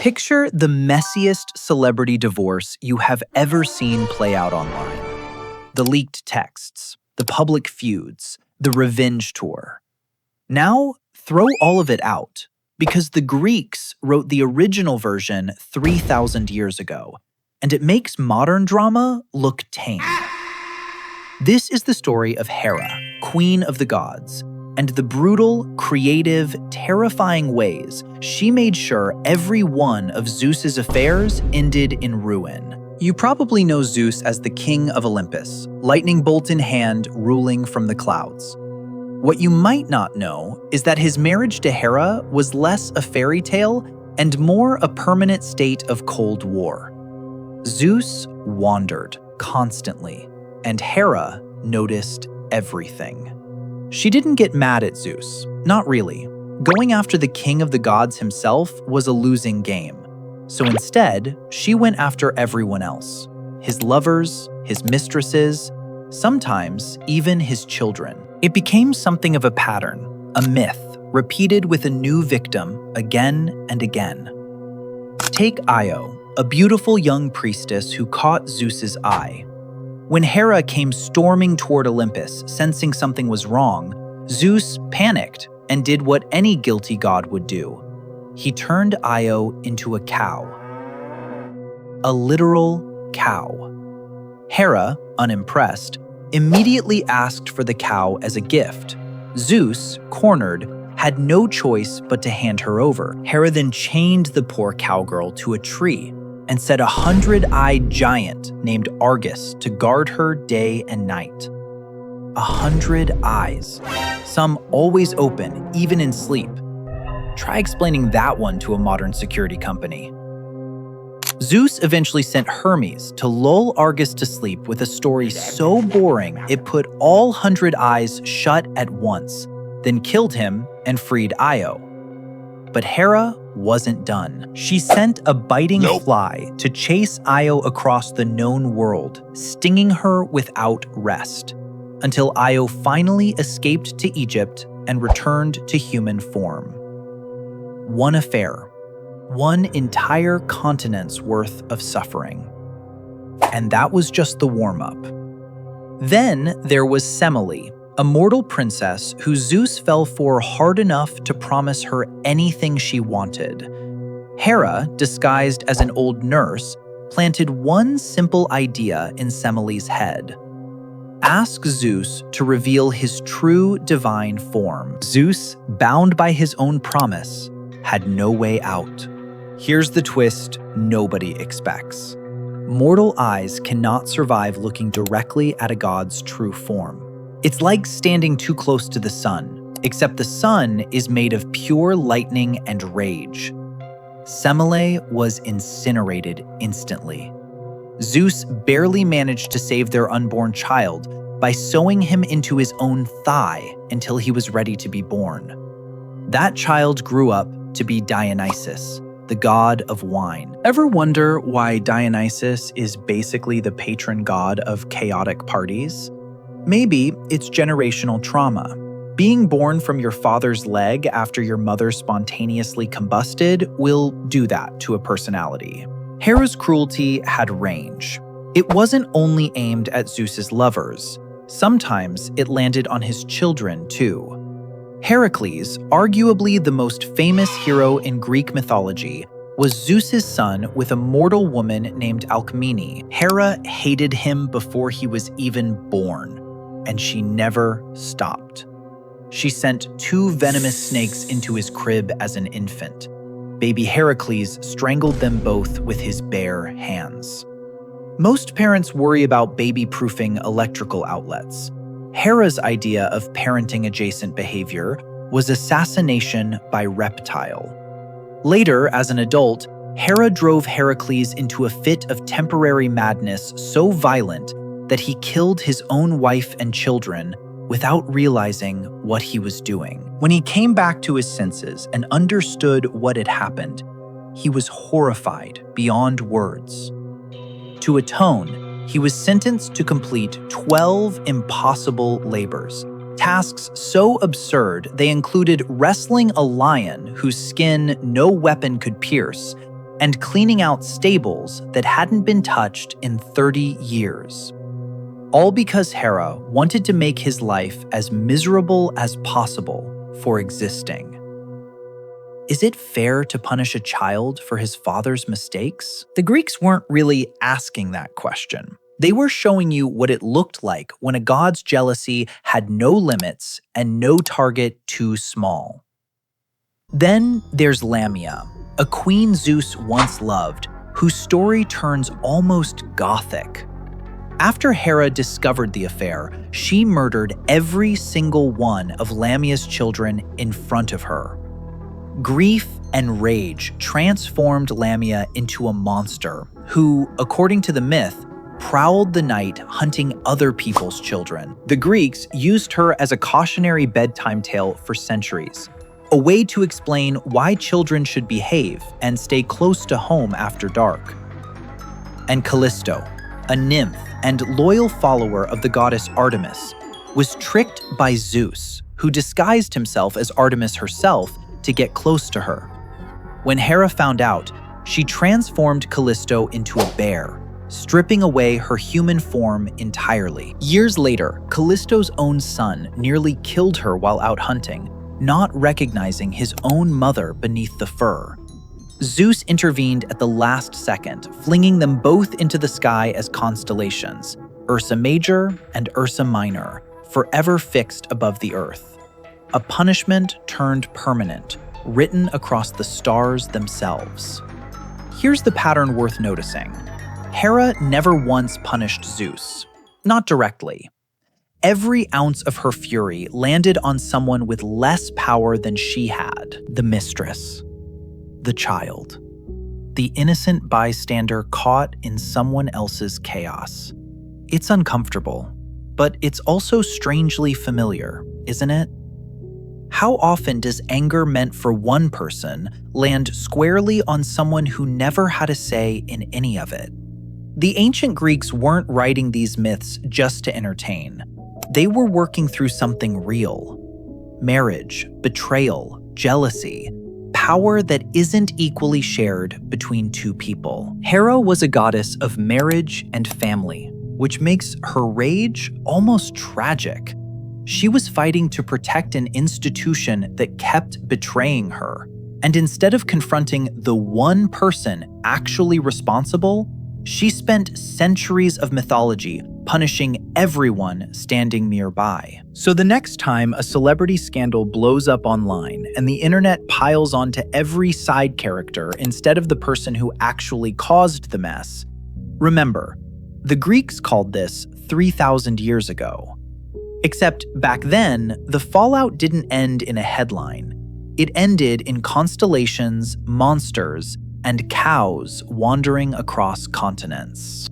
Picture the messiest celebrity divorce you have ever seen play out online. The leaked texts, the public feuds, the revenge tour. Now, throw all of it out, because the Greeks wrote the original version 3,000 years ago, and it makes modern drama look tame. This is the story of Hera, queen of the gods, and the brutal, creative, terrifying ways she made sure every one of Zeus's affairs ended in ruin. You probably know Zeus as the king of Olympus, lightning bolt in hand, ruling from the clouds. What you might not know is that his marriage to Hera was less a fairy tale and more a permanent state of Cold War. Zeus wandered constantly, and Hera noticed everything. She didn't get mad at Zeus, not really. Going after the king of the gods himself was a losing game. So instead, she went after everyone else. His lovers, his mistresses, sometimes even his children. It became something of a pattern, a myth, repeated with a new victim again and again. Take Io, a beautiful young priestess who caught Zeus's eye. When Hera came storming toward Olympus, sensing something was wrong, Zeus panicked and did what any guilty god would do. He turned Io into a cow. A literal cow. Hera, unimpressed, immediately asked for the cow as a gift. Zeus, cornered, had no choice but to hand her over. Hera then chained the poor cowgirl to a tree and set a 100-eyed giant named Argus to guard her day and night. 100 eyes, some always open, even in sleep. Try explaining that one to a modern security company. Zeus eventually sent Hermes to lull Argus to sleep with a story so boring it put all 100 eyes shut at once, then killed him and freed Io. But Hera wasn't done. She sent a biting fly to chase Io across the known world, stinging her without rest, until Io finally escaped to Egypt and returned to human form. One affair, one entire continent's worth of suffering. And that was just the warm-up. Then there was Semele, a mortal princess who Zeus fell for hard enough to promise her anything she wanted. Hera, disguised as an old nurse, planted one simple idea in Semele's head. Ask Zeus to reveal his true divine form. Zeus, bound by his own promise, had no way out. Here's the twist nobody expects. Mortal eyes cannot survive looking directly at a god's true form. It's like standing too close to the sun, except the sun is made of pure lightning and rage. Semele was incinerated instantly. Zeus barely managed to save their unborn child by sewing him into his own thigh until he was ready to be born. That child grew up to be Dionysus, the god of wine. Ever wonder why Dionysus is basically the patron god of chaotic parties? Maybe it's generational trauma. Being born from your father's leg after your mother spontaneously combusted will do that to a personality. Hera's cruelty had range. It wasn't only aimed at Zeus's lovers. Sometimes it landed on his children, too. Heracles, arguably the most famous hero in Greek mythology, was Zeus's son with a mortal woman named Alcmene. Hera hated him before he was even born, and she never stopped. She sent 2 venomous snakes into his crib as an infant. Baby Heracles strangled them both with his bare hands. Most parents worry about baby-proofing electrical outlets. Hera's idea of parenting-adjacent behavior was assassination by reptile. Later, as an adult, Hera drove Heracles into a fit of temporary madness so violent that he killed his own wife and children without realizing what he was doing. When he came back to his senses and understood what had happened, he was horrified beyond words. To atone, he was sentenced to complete 12 impossible labors, tasks so absurd they included wrestling a lion whose skin no weapon could pierce and cleaning out stables that hadn't been touched in 30 years. All because Hera wanted to make his life as miserable as possible for existing. Is it fair to punish a child for his father's mistakes? The Greeks weren't really asking that question. They were showing you what it looked like when a god's jealousy had no limits and no target too small. Then there's Lamia, a queen Zeus once loved, whose story turns almost gothic. After Hera discovered the affair, she murdered every single one of Lamia's children in front of her. Grief and rage transformed Lamia into a monster who, according to the myth, prowled the night hunting other people's children. The Greeks used her as a cautionary bedtime tale for centuries, a way to explain why children should behave and stay close to home after dark. And Callisto, a nymph and loyal follower of the goddess Artemis, was tricked by Zeus, who disguised himself as Artemis herself to get close to her. When Hera found out, she transformed Callisto into a bear, stripping away her human form entirely. Years later, Callisto's own son nearly killed her while out hunting, not recognizing his own mother beneath the fur. Zeus intervened at the last second, flinging them both into the sky as constellations, Ursa Major and Ursa Minor, forever fixed above the earth. A punishment turned permanent, written across the stars themselves. Here's the pattern worth noticing. Hera never once punished Zeus, not directly. Every ounce of her fury landed on someone with less power than she had, the mistress, the child, the innocent bystander caught in someone else's chaos. It's uncomfortable, but it's also strangely familiar, isn't it? How often does anger meant for one person land squarely on someone who never had a say in any of it? The ancient Greeks weren't writing these myths just to entertain. They were working through something real. Marriage, betrayal, jealousy, power that isn't equally shared between two people. Hera was a goddess of marriage and family, which makes her rage almost tragic. She was fighting to protect an institution that kept betraying her. And instead of confronting the one person actually responsible, she spent centuries of mythology punishing everyone standing nearby. So the next time a celebrity scandal blows up online and the internet piles onto every side character instead of the person who actually caused the mess, remember, the Greeks called this 3,000 years ago. Except back then, the fallout didn't end in a headline. It ended in constellations, monsters, and cows wandering across continents.